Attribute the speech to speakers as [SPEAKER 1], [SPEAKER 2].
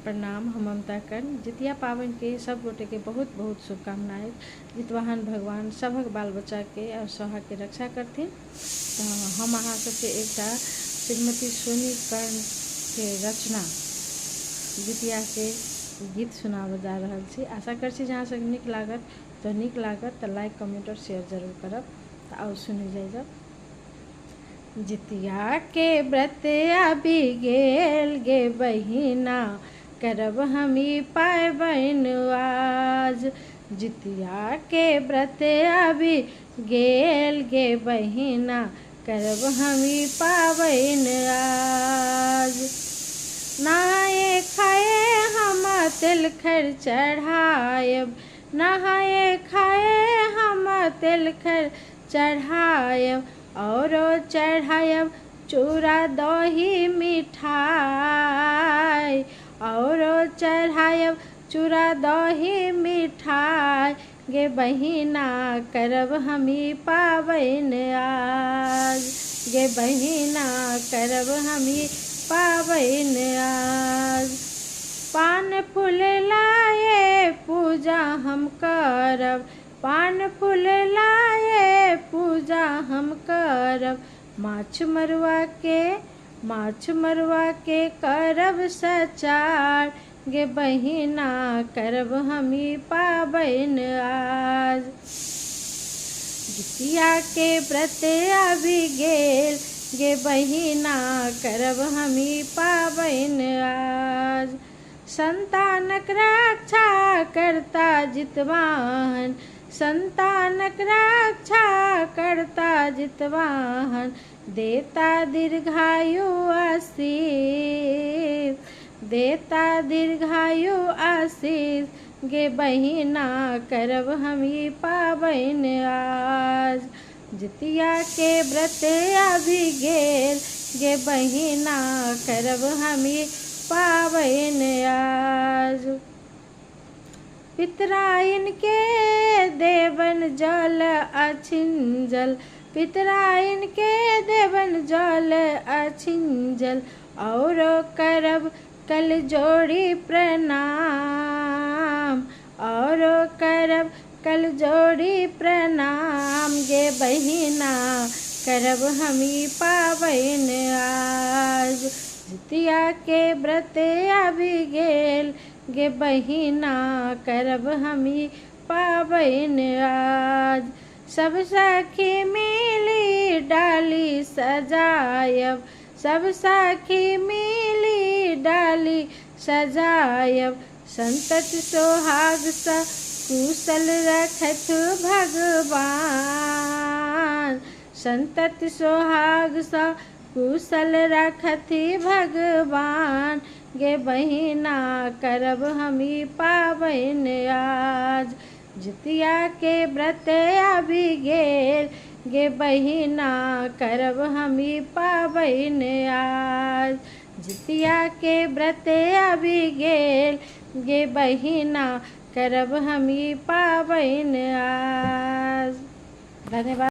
[SPEAKER 1] प्रणाम। हम ममता कर्ण। जितिया पाबनि के सब गोटे के बहुत बहुत शुभकामनाएं। जितवाहन भगवान सभक बाल बच्चा के और सौभाग्य के रक्षा करथिन। तो हम अहाँ सबके एकटा श्रीमती सोनी कर्ण के रचना जितिया के गीत सुनाबऽ जा रहल छी। आशा कर छी जहाँ से नीक लागत तो नीक लागत तो लाइक कमेंट और शेयर जरूर करब। तो आओ सुनी जाइए। जितिया के व्रत आबि गेल गे बहिना, करब हमी पाबनि आज। जितिया के व्रत आबि गेल गे बहिना, करब हमी पाबनि आज। नहाए खाए हम तिलखर चढ़ायब, नहाए खाए हम तिलखर चढ़ायब, औरो चढ़ायब चूड़ा दही मिठाई, औरो चढ़ायब चूड़ा दही मिठाई। गे बहिना करब हमी पाबनि आज, गे बहिना करब हमी पाबनि आज। पान फूल लाए पूजा हम करब, पान फूल लाए पूजा हम करब। माछ मरुआ के करब सचार, गे बहिना करब हमी पाबनि आज। जितिया के व्रत आबि गेल गे बहिना, करब हमी पाबनि आज। संतानक रक्षा करता जितवाहन, संतानक रक्षा करता जितवाहन। देता दीर्घायु आशीष, देता दीर्घायु आशीष। गे बहिना करब हमी पाबनि आज। जितिया के व्रत आबि गेल गे बहिना, करब हमी पाबनि आज। पितराइन के देबन जल अछिंजल, पितराइन के देबन जल अछिंजल। औरो करब कल जोड़ी प्रणाम, औरो करब कल जोड़ी प्रणाम। गे बहिना करब हमी पाबनि आज। जितिया के व्रत आबि गेल गे बहिना, करब हमी पाबनि आज। सब सखी मिली डाली सजायब, सब सखी मिली डाली सजायब। संतति सोहाग सा कुशल रखत भगवान, संतति सोहाग सा कुशल रखति भगवान। गे बहिना करब हमी पाबनि आज। जितिया के व्रत आबि गेल गे बहिना, करब हमी पाबनि आज। जितिया के व्रत आबि गेल गे बहिना, करब हमी पाबनि आज। धन्यवाद।